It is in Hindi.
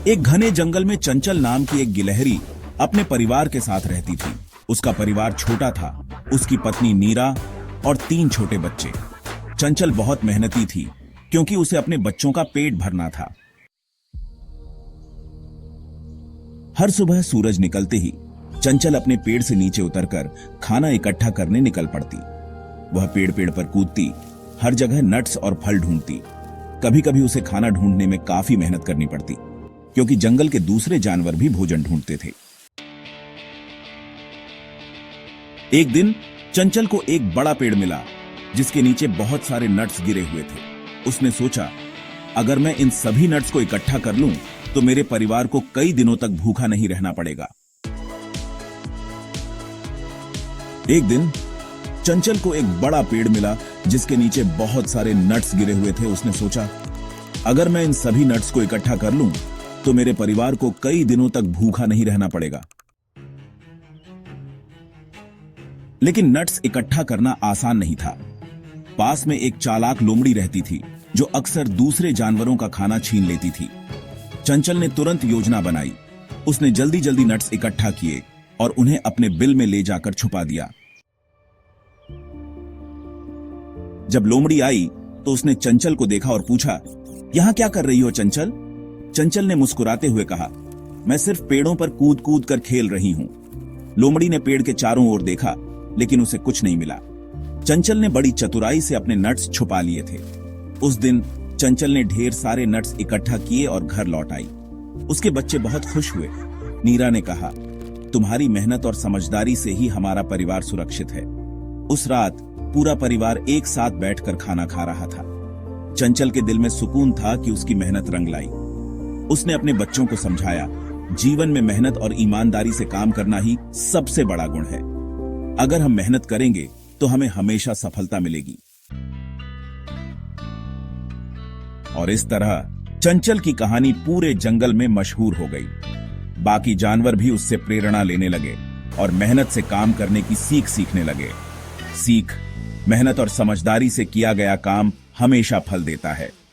एक घने जंगल में चंचल नाम की एक गिलहरी अपने परिवार के साथ रहती थी। उसका परिवार छोटा था, उसकी पत्नी नीरा और 3 छोटे बच्चे। चंचल बहुत मेहनती थी क्योंकि उसे अपने बच्चों का पेट भरना था। हर सुबह सूरज निकलते ही चंचल अपने पेड़ से नीचे उतरकर खाना इकट्ठा करने निकल पड़ती। वह पेड़ पेड़ पर कूदती, हर जगह नट्स और फल ढूंढती। कभी कभी उसे खाना ढूंढने में काफी मेहनत करनी पड़ती क्योंकि जंगल के दूसरे जानवर भी भोजन ढूंढते थे। एक दिन चंचल को एक बड़ा पेड़ मिला जिसके नीचे बहुत सारे नट्स गिरे हुए थे। उसने सोचा, अगर मैं इन सभी नट्स को इकट्ठा कर लूं तो मेरे परिवार को कई दिनों तक भूखा नहीं रहना पड़ेगा। एक दिन चंचल को एक बड़ा पेड़ मिला जिसके नीचे बहुत सारे नट्स गिरे हुए थे। उसने सोचा, अगर मैं इन सभी नट्स को इकट्ठा कर लूं तो मेरे परिवार को कई दिनों तक भूखा नहीं रहना पड़ेगा। लेकिन नट्स इकट्ठा करना आसान नहीं था। पास में एक चालाक लोमड़ी रहती थी जो अक्सर दूसरे जानवरों का खाना छीन लेती थी। चंचल ने तुरंत योजना बनाई। उसने जल्दी जल्दी नट्स इकट्ठा किए और उन्हें अपने बिल में ले जाकर छुपा दिया। जब लोमड़ी आई तो उसने चंचल को देखा और पूछा, यहां क्या कर रही हो चंचल? चंचल ने मुस्कुराते हुए कहा, मैं सिर्फ पेड़ों पर कूद कूद कर खेल रही हूं। लोमड़ी ने पेड़ के चारों ओर देखा लेकिन उसे कुछ नहीं मिला। चंचल ने बड़ी चतुराई से अपने नट्स छुपा लिए थे। उस दिन चंचल ने ढेर सारे नट्स इकट्ठा किए और घर लौट आई। उसके बच्चे बहुत खुश हुए। नीरा ने कहा, तुम्हारी मेहनत और समझदारी से ही हमारा परिवार सुरक्षित है। उस रात पूरा परिवार एक साथ बैठकर खाना खा रहा था। चंचल के दिल में सुकून था कि उसकी मेहनत रंग लाई। उसने अपने बच्चों को समझाया, जीवन में मेहनत और ईमानदारी से काम करना ही सबसे बड़ा गुण है। अगर हम मेहनत करेंगे तो हमें हमेशा सफलता मिलेगी। और इस तरह चंचल की कहानी पूरे जंगल में मशहूर हो गई। बाकी जानवर भी उससे प्रेरणा लेने लगे और मेहनत से काम करने की सीख सीखने लगे। सीख, मेहनत और समझदारी से किया गया काम हमेशा फल देता है।